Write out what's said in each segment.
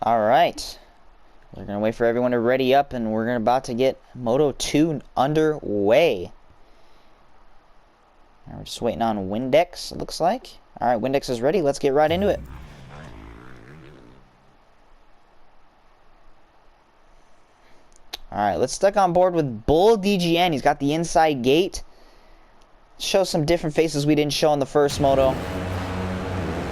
All right. We're going to wait for everyone to ready up, and we're about to get Moto 2 underway. And we're just waiting on Windex, it looks like. All right, Windex is ready. Let's get right into it. All right, let's stick on board with Bull DGN. He's got the inside gate. Show some different faces we didn't show in the first moto.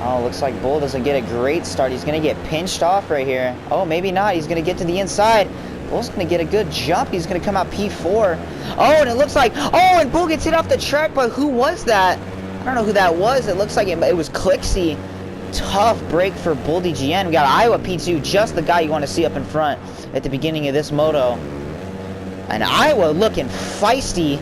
Oh, looks like Bull doesn't get a great start. He's going to get pinched off right here. Oh, maybe not. He's going to get to the inside. Bull's going to get a good jump. He's going to come out P4. Oh, and it looks like... Oh, and Bull gets hit off the track, but who was that? I don't know who that was. It looks like it was Clixie. Tough break for Bull DGN. We got Iowa P2, just the guy you want to see up in front at the beginning of this moto. And Iowa looking feisty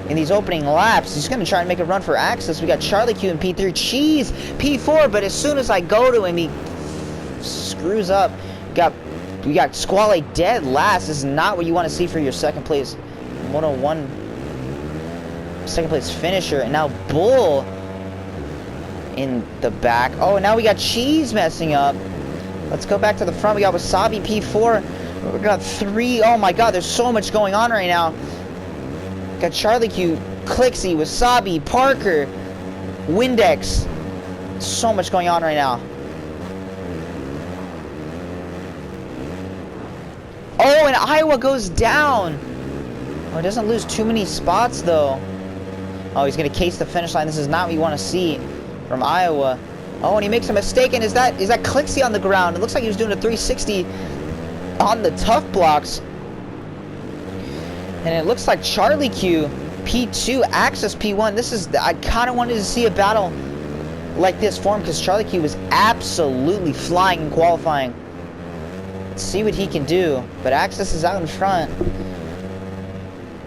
in these opening laps. He's going to try and make a run for access. We got Charlie Q in P3, Cheese P4, but as soon as I go to him, he screws up. We got Squale dead last. This is not what you want to see for your second place Moto 1 second place finisher. And now Bull in the back. Oh, and now we got Cheese messing up. Let's go back to the front. We got Wasabi P4. We got 3. Oh my god, there's so much going on right now. Got Charlie Q, Clixie, Wasabi, Parker, Windex. So much going on right now. Oh, and Iowa goes down. Oh, he doesn't lose too many spots, though. Oh, he's going to case the finish line. This is not what you want to see from Iowa. Oh, and he makes a mistake, and is that Clixie on the ground? It looks like he was doing a 360 on the tough blocks. And it looks like Charlie Q, P2, Access P1. This is, I kind of wanted to see a battle like this form because Charlie Q was absolutely flying in qualifying. Let's see what he can do. But Access is out in front.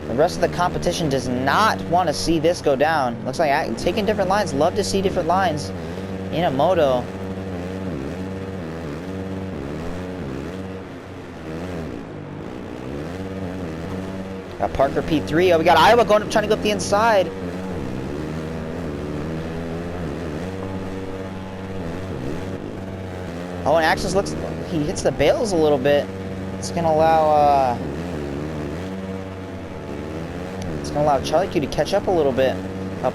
The rest of the competition does not want to see this go down. Looks like taking different lines. Love to see different lines in a moto. Got Parker P3. Oh, we got Iowa going up, trying to go up the inside. Oh, and Access looks... He hits the bales a little bit. It's going to allow... It's going to allow Charlie Q to catch up a little bit.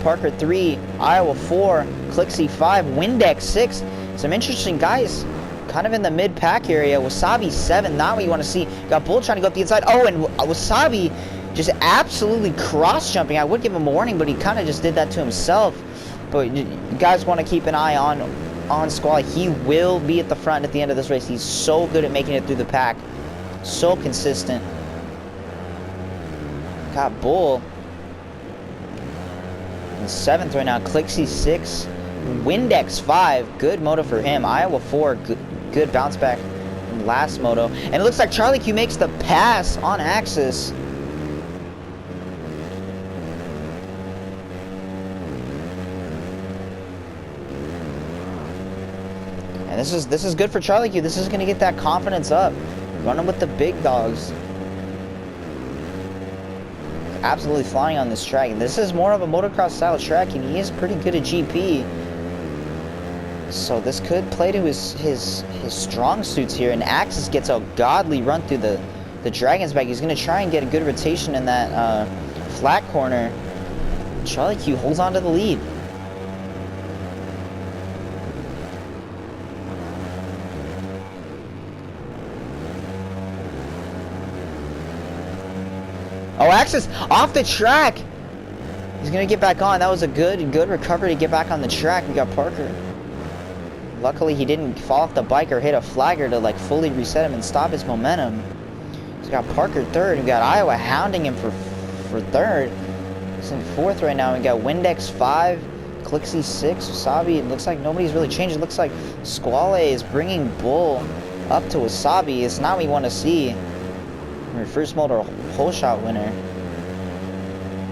Parker 3. Iowa 4. Clixie 5. Windex 6. Some interesting guys kind of in the mid-pack area. Wasabi 7. Not what you want to see. Got Bull trying to go up the inside. Oh, and Wasabi... just absolutely cross-jumping. I would give him a warning, but he kind of just did that to himself. But you guys want to keep an eye on Squally. He will be at the front at the end of this race. He's so good at making it through the pack. So consistent. Got Bull in 7th right now. Clixie 6. Windex 5. Good moto for him. Iowa 4. Good bounce back in last moto. And it looks like Charlie Q makes the pass on Axis. And this is good for Charlie Q. This is going to get that confidence up. Running with the big dogs. Absolutely flying on this track. And this is more of a motocross style track, and he is pretty good at GP. So this could play to his strong suits here. And Axis gets a godly run through the Dragon's Back. He's going to try and get a good rotation in that flat corner. Charlie Q holds on to the lead. Oh, Axis off the track. He's going to get back on. That was a good recovery to get back on the track. We got Parker. Luckily, he didn't fall off the bike or hit a flagger to like fully reset him and stop his momentum. So we got Parker 3rd. We got Iowa hounding him for 3rd. He's in 4th right now. We got Windex 5, Clixie 6, Wasabi. It looks like nobody's really changed. It looks like Squale is bringing Bull up to Wasabi. It's not what we want to see. Our first moto hole shot winner.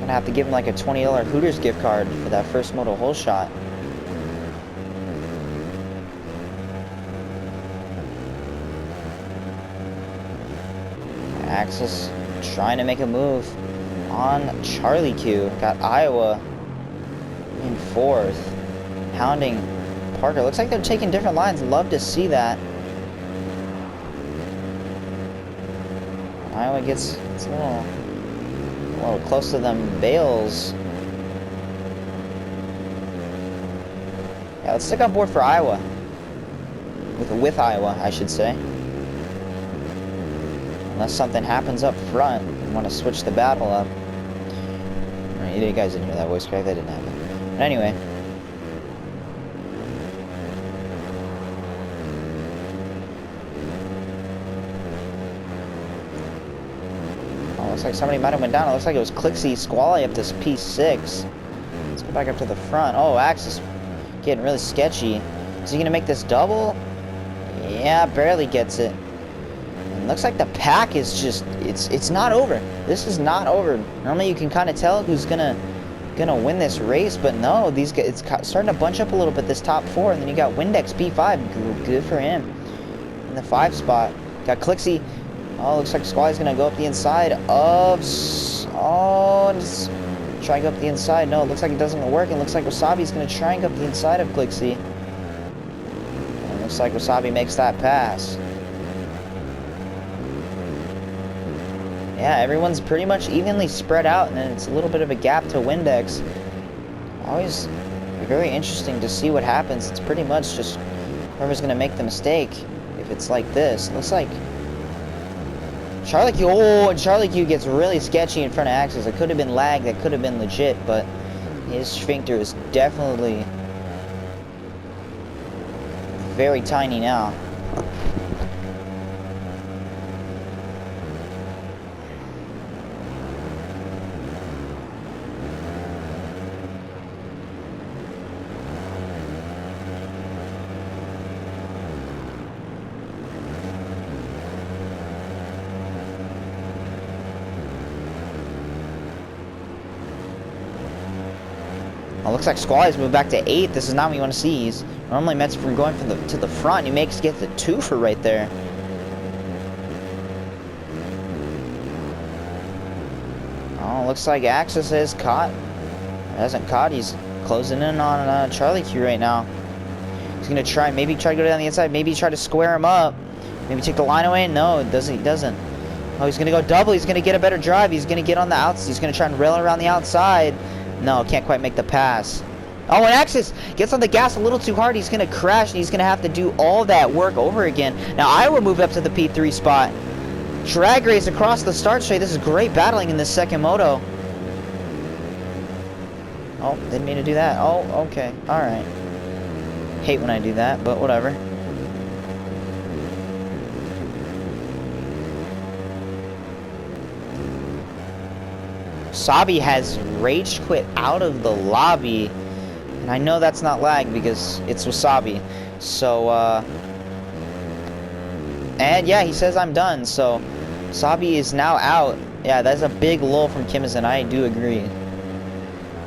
Gonna have to give him like a $20 Hooters gift card for that first moto hole shot. Axis trying to make a move on Charlie Q. Got Iowa in 4th. Hounding Parker. Looks like they're taking different lines. Love to see that. Iowa gets a little close to them bales. Yeah, let's stick on board for Iowa. With Iowa, I should say. Unless something happens up front. I want to switch the battle up. Alright, you guys didn't hear that voice crack. That didn't happen. But anyway. Oh, looks like somebody might have went down. It looks like it was Clixie Squally up this P6. Let's go back up to the front. Oh, Axe is getting really sketchy. Is he going to make this double? Yeah, barely gets it. Looks like the pack is just it's not over. This is not over. Normally you can kind of tell who's gonna win this race, but no, these guys, it's starting to bunch up a little bit, this top four. And then you got Windex P5, good for him in the 5 spot. Got Clixie. Oh, looks like Squally's gonna go up the inside of just try and go up the inside. No, it looks like it doesn't work. It looks like Wasabi's gonna try and go up the inside of Clixie. And it looks like Wasabi makes that pass. Yeah, everyone's pretty much evenly spread out, and then it's a little bit of a gap to Windex. Always very interesting to see what happens. It's pretty much just whoever's going to make the mistake if it's like this. Looks like Charlie Q. Oh, and Charlie Q gets really sketchy in front of Axis. It could have been lag, that could have been legit, but his sphincter is definitely very tiny now. Well, looks like Squally's moved back to 8th. This is not what you want to see. He's normally meant from going from to the front. He gets the 2 for right there. Oh, looks like Axis is caught. He hasn't caught. He's closing in on Charlie Q right now. He's gonna try to go down the inside. Maybe try to square him up. Maybe take the line away. No, it doesn't. He doesn't. Oh, he's gonna go double. He's gonna get a better drive. He's gonna get on the outside. He's gonna try and rail around the outside. No, can't quite make the pass. Oh, and Axis gets on the gas a little too hard. He's going to crash, and he's going to have to do all that work over again. Now, Iowa moved up to the P3 spot. Drag race across the start straight. This is great battling in this second moto. Oh, didn't mean to do that. Oh, okay. All right. Hate when I do that, but whatever. Wasabi has rage quit out of the lobby, and I know that's not lag because it's Wasabi. So, and yeah, he says I'm done. So, Wasabi is now out. Yeah, that's a big lull from Kimison. I do agree.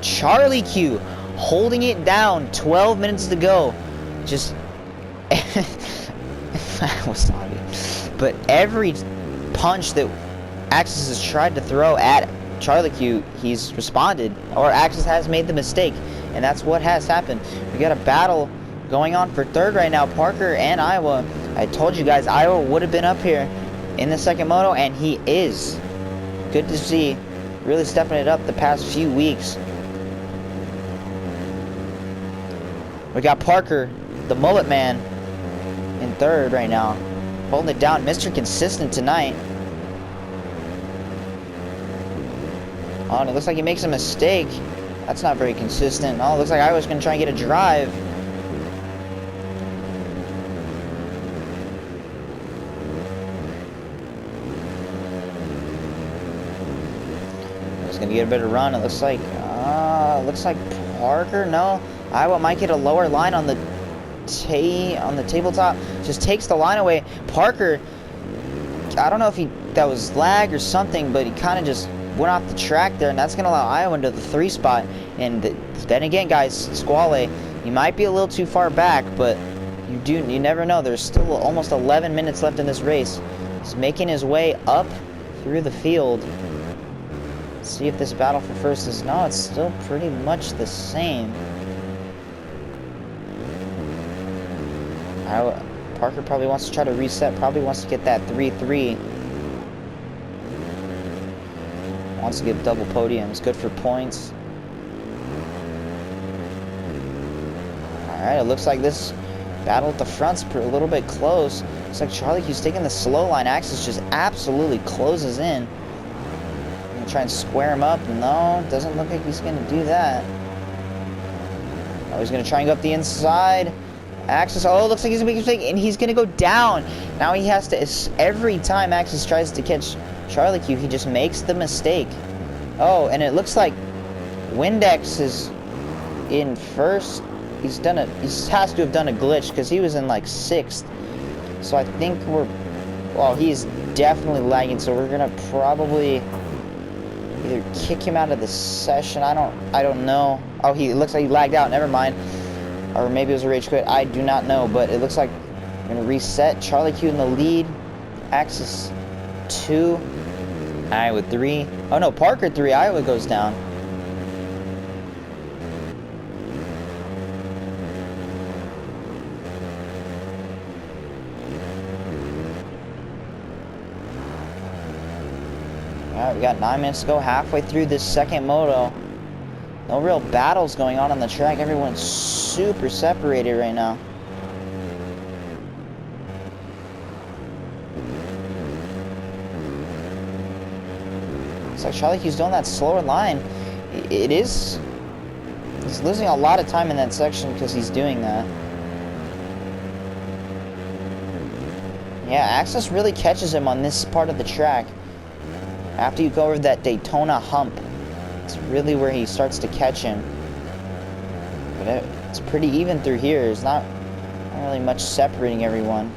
Charlie Q holding it down. 12 minutes to go. Just Wasabi. But every punch that Axis has tried to throw at Charlie Q, he's responded, or Axis has made the mistake, and that's what has happened. We got a battle going on for 3rd right now, Parker and Iowa. I told you guys Iowa would have been up here in the second moto, and he is. Good to see, really stepping it up the past few weeks. We got Parker, the mullet man, in 3rd right now, holding it down. Mr. Consistent tonight. Oh, and it looks like he makes a mistake. That's not very consistent. Oh, it looks like I was going to try and get a drive. I was going to get a better run. It looks like Parker. No, Iowa might get a lower line on the tabletop. Just takes the line away. Parker, I don't know if that was lag or something, but he kind of just went off the track there, and that's going to allow Iowa into the 3 spot. And then again, guys, Squally, you might be a little too far back, but you never know. There's still almost 11 minutes left in this race. He's making his way up through the field. Let's see if this battle for first is... No, it's still pretty much the same. Parker probably wants to try to reset, probably wants to get that 3-3. wants to get double podiums. Good for points. Alright, it looks like this battle at the front's a little bit close. Looks like Charlie Q's taking the slow line. Axis just absolutely closes in. Gonna try and square him up. No, doesn't look like he's gonna do that. Oh, he's gonna try and go up the inside. Axis, oh, looks like he's gonna make a mistake, and he's gonna go down. Now he has to, every time Axis tries to catch Charlie Q, he just makes the mistake. Oh, and it looks like Windex is in first. He has to have done a glitch because he was in like 6th. So I think well, he's definitely lagging, so we're gonna probably either kick him out of the session. I don't know. Oh, it looks like he lagged out. Never mind. Or maybe it was a rage quit. I do not know, but it looks like we're gonna reset. Charlie Q in the lead. Axis 2. Iowa 3. Oh no, Parker 3. Iowa goes down. Alright, we got 9 minutes to go, halfway through this second moto. No real battles going on the track. Everyone's super separated right now. It's like Charlie Q's doing that slower line. He's losing a lot of time in that section because he's doing that. Yeah, Axis really catches him on this part of the track. After you go over that Daytona hump, it's really where he starts to catch him. But it's pretty even through here. There's not really much separating everyone.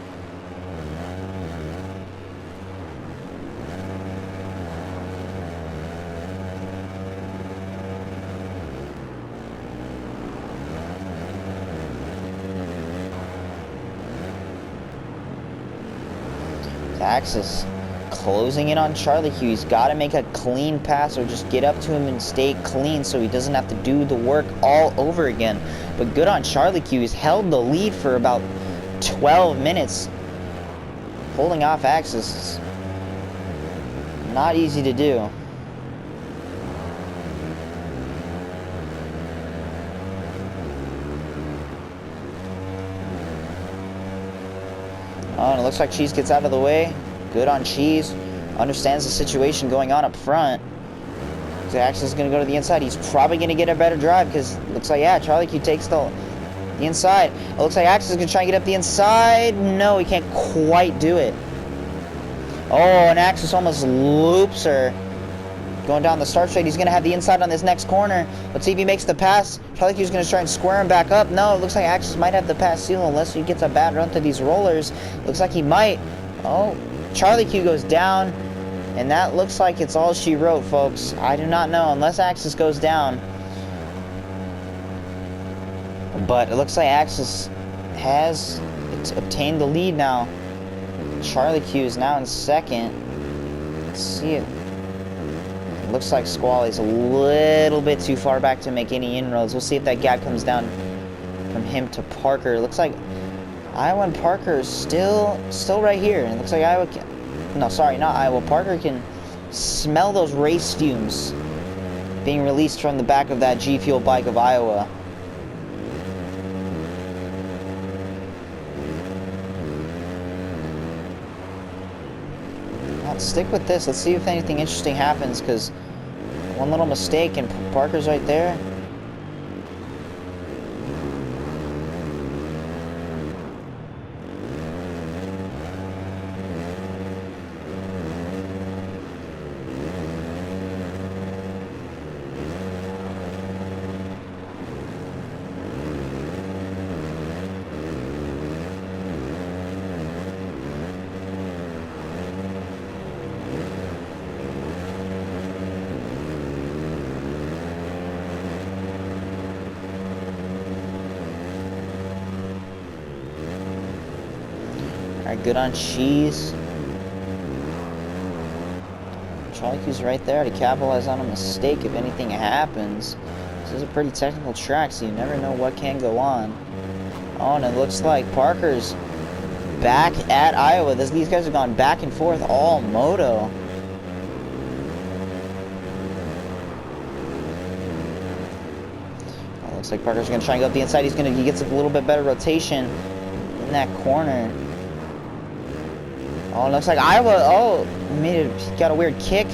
Axis closing in on Charlie Q. He's got to make a clean pass or just get up to him and stay clean so he doesn't have to do the work all over again. But good on Charlie Q. He's held the lead for about 12 minutes. Holding off Axis is not easy to do. Oh, and it looks like Cheese gets out of the way. Good on Cheese. Understands the situation going on up front. So Axis is going to go to the inside. He's probably going to get a better drive because it looks like, yeah, Charlie Q takes the inside. It looks like Axis is going to try and get up the inside. No, he can't quite do it. Oh, and Axis almost loops her. Going down the start straight. He's going to have the inside on this next corner. Let's see if he makes the pass. Charlie Q's going to try and square him back up. No, it looks like Axis might have the pass seal unless he gets a bad run to these rollers. Looks like he might. Oh, Charlie Q goes down. And that looks like it's all she wrote, folks. I do not know unless Axis goes down. But it looks like Axis has obtained the lead now. Charlie Q is now in second. Let's see it. Looks like Squally's a little bit too far back to make any inroads. We'll see if that gap comes down from him to Parker. Looks like Iowa and Parker is still right here. And it looks like Iowa can... No, sorry, not Iowa. Parker can smell those race fumes being released from the back of that G Fuel bike of Iowa. Let's stick with this. Let's see if anything interesting happens, because one little mistake and Parker's right there. Alright, good on Cheese. Charlie Q's right there to capitalize on a mistake if anything happens. This is a pretty technical track, so you never know what can go on. Oh, and it looks like Parker's back at Iowa. These guys have gone back and forth all moto. Looks like Parker's going to try and go up the inside. He gets a little bit better rotation in that corner. Oh, it looks like Iowa, he got a weird kick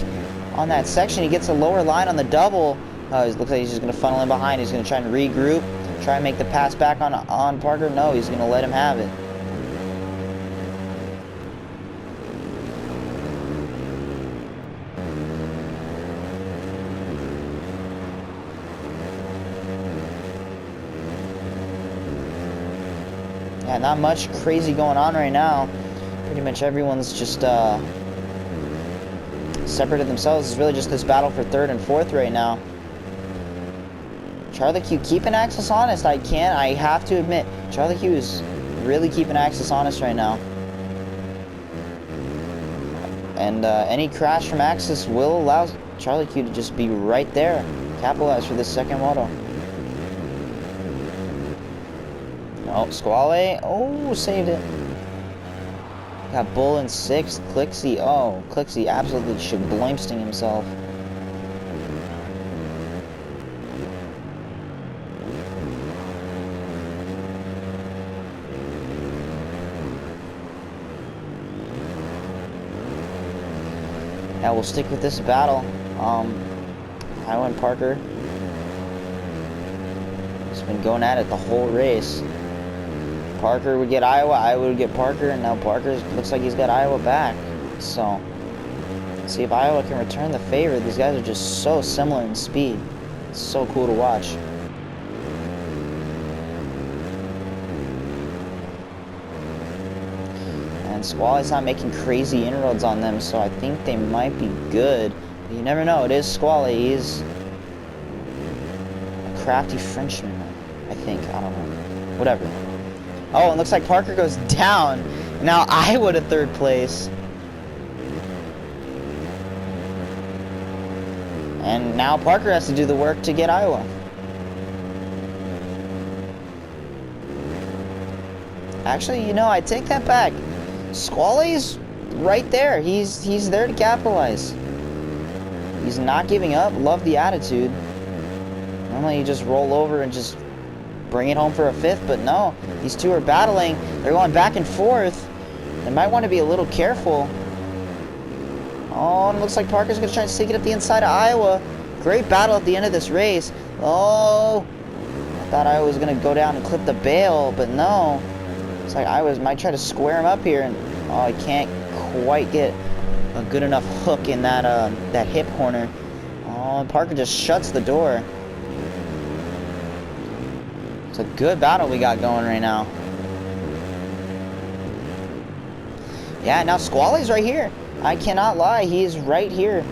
on that section. He gets a lower line on the double. It looks like he's just going to funnel in behind. He's going to try and regroup, try and make the pass back on Parker. No, he's going to let him have it. Yeah, not much crazy going on right now. Pretty much everyone's just separated themselves. It's really just this battle for third and fourth right now. Charlie Q keeping Axis honest. I have to admit, Charlie Q is really keeping Axis honest right now. And any crash from Axis will allow Charlie Q to just be right there, capitalize for this second moto. Oh, Squale. Oh, saved it. Got Bull in 6th. Clixie. Oh, Clixie absolutely shablamsting himself. Yeah, we'll stick with this battle. Iowa and Parker. He's been going at it the whole race. Parker would get Iowa, Iowa would get Parker, and now Parker looks like he's got Iowa back. So, see if Iowa can return the favor. These guys are just so similar in speed. It's so cool to watch. And Squale's not making crazy inroads on them, so I think they might be good. But you never know. It is Squale. He's a crafty Frenchman, I think. I don't know. Whatever. Oh, it looks like Parker goes down. Now Iowa to third place. And now Parker has to do the work to get Iowa. Actually, you know, I take that back. Squale's right there. He's there to capitalize. He's not giving up. Love the attitude. Normally you just roll over and just bring it home for a fifth, but no. These two are battling. They're going back and forth. They might want to be a little careful. Oh, and it looks like Parker's going to try and sneak it up the inside of Iowa. Great battle at the end of this race. Oh, I thought Iowa was going to go down and clip the bail, but no. It's like Iowa might try to square him up here, and oh, I can't quite get a good enough hook in that that hip corner. Oh, and Parker just shuts the door. It's a good battle we got going right now. Yeah, now Squale's right here. I cannot lie, he is right here.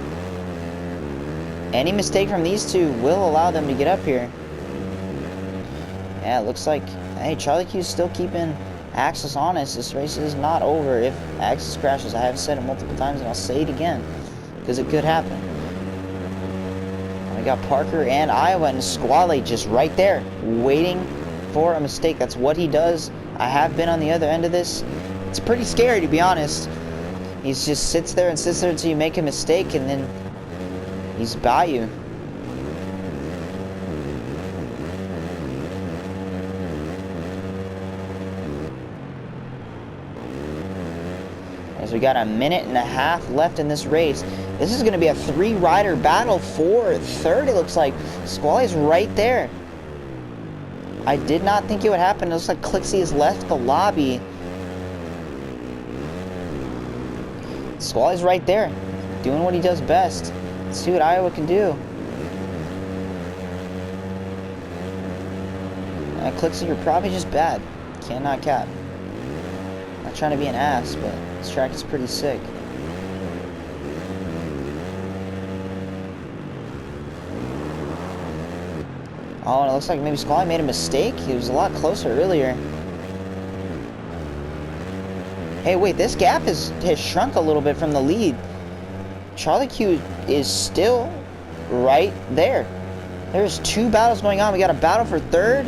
Any mistake from these two will allow them to get up here. Yeah, it looks like, hey, Charlie Q's still keeping Axis honest. This race is not over if Axis crashes. I have said it multiple times and I'll say it again, because it could happen. We got Parker and Iowa, and Squale just right there, waiting for a mistake. That's what he does. I have been on the other end of this. It's pretty scary, to be honest. He just sits there and sits there until you make a mistake, and then he's by you. As we got a minute and a half left in this race. This is going to be a three-rider battle for third, it looks like. Squale's right there. I did not think it would happen. It looks like Clixie has left the lobby. Squale's right there, doing what he does best. Let's see what Iowa can do. Clixie, you're probably just bad. Cannot cap. Not trying to be an ass, but this track is pretty sick. Oh, and it looks like maybe Squale made a mistake. He was a lot closer earlier. Hey, wait, this gap has shrunk a little bit from the lead. Charlie Q is still right there. There's two battles going on. We got a battle for third,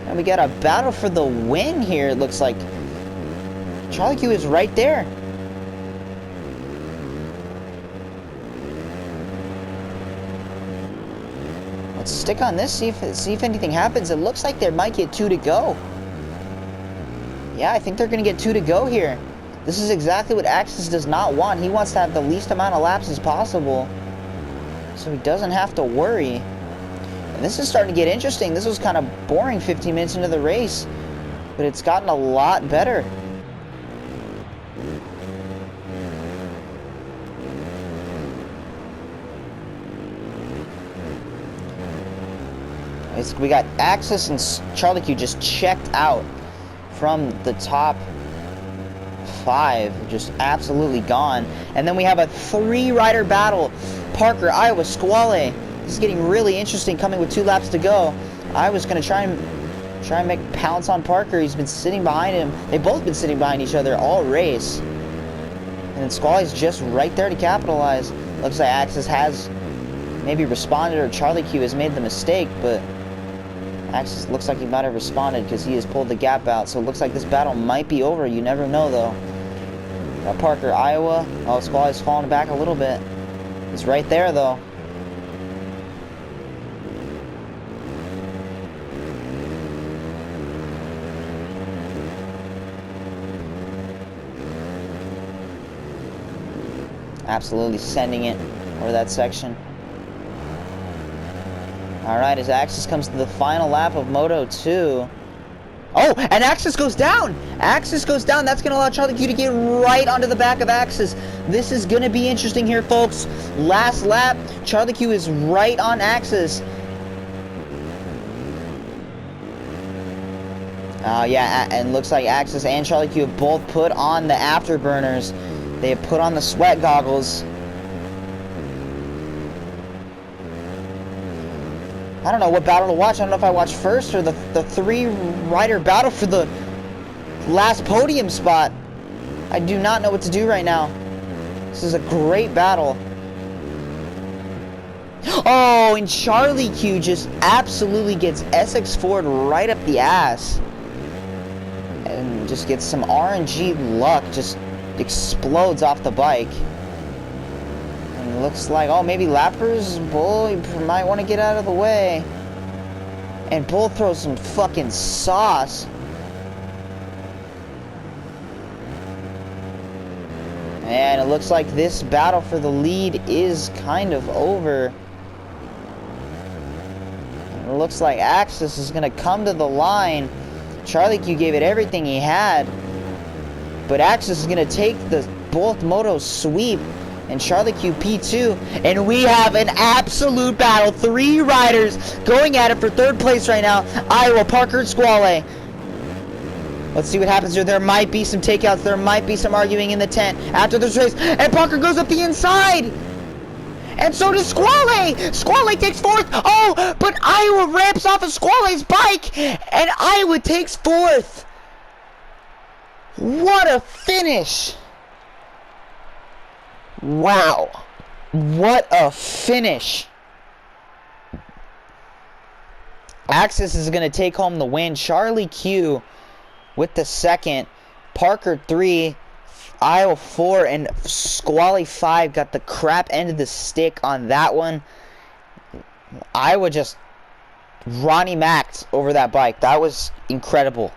and we got a battle for the win here, it looks like. Charlie Q is right there. let's stick on this, see if anything happens. It looks like they might get 2 to go. Yeah, I think they're going to get 2 to go here. This is exactly what Axis does not want. He wants to have the least amount of laps as possible, so he doesn't have to worry. And this is starting to get interesting. This was kind of boring 15 minutes into the race, but it's gotten a lot better. We got Axis and Charlie Q just checked out from the top 5, just absolutely gone. And then we have a 3-rider battle. Parker, Iowa, Squale. This is getting really interesting, coming with 2 laps to go. Iowa's going to try and make pounce on Parker. He's been sitting behind him. They've both been sitting behind each other all race. And then Squale's just right there to capitalize. Looks like Axis has maybe responded, or Charlie Q has made the mistake, but Axis looks like he might have responded because he has pulled the gap out. So it looks like this battle might be over. You never know, though. Got Parker, Iowa. Oh, Squall is falling back a little bit. He's right there, though. Absolutely sending it over that section. Alright, as Axis comes to the final lap of Moto 2. Oh, and Axis goes down! Axis goes down. That's going to allow Charlie Q to get right onto the back of Axis. This is going to be interesting here, folks. Last lap, Charlie Q is right on Axis. Yeah, and looks like Axis and Charlie Q have both put on the afterburners. They have put on the sweat goggles. I don't know what battle to watch. I don't know if I watch first or the 3-rider battle for the last podium spot. I do not know what to do right now. This is a great battle. Oh, and Charlie Q just absolutely gets SX Ford right up the ass. And just gets some RNG luck. Just explodes off the bike. And looks like, oh, maybe Lappers, Bull, you might want to get out of the way. And Bull throws some fucking sauce. And it looks like this battle for the lead is kind of over. It looks like Axis is going to come to the line. Charlie Q gave it everything he had. But Axis is going to take the both motos sweep. And Charlie Q P2. And we have an absolute battle. 3 riders going at it for 3rd place right now. Iowa, Parker, and Squale. Let's see what happens here. There might be some takeouts. There might be some arguing in the tent after this race. And Parker goes up the inside. And so does Squale. Squale takes 4th. Oh, but Iowa ramps off of Squale's bike. And Iowa takes 4th. What a finish. Wow. What a finish. Axis is going to take home the win. Charlie Q with the 2nd. Parker 3. Iowa 4. And Squally 5 got the crap end of the stick on that one. Iowa just Ronnie Macked over that bike. That was incredible.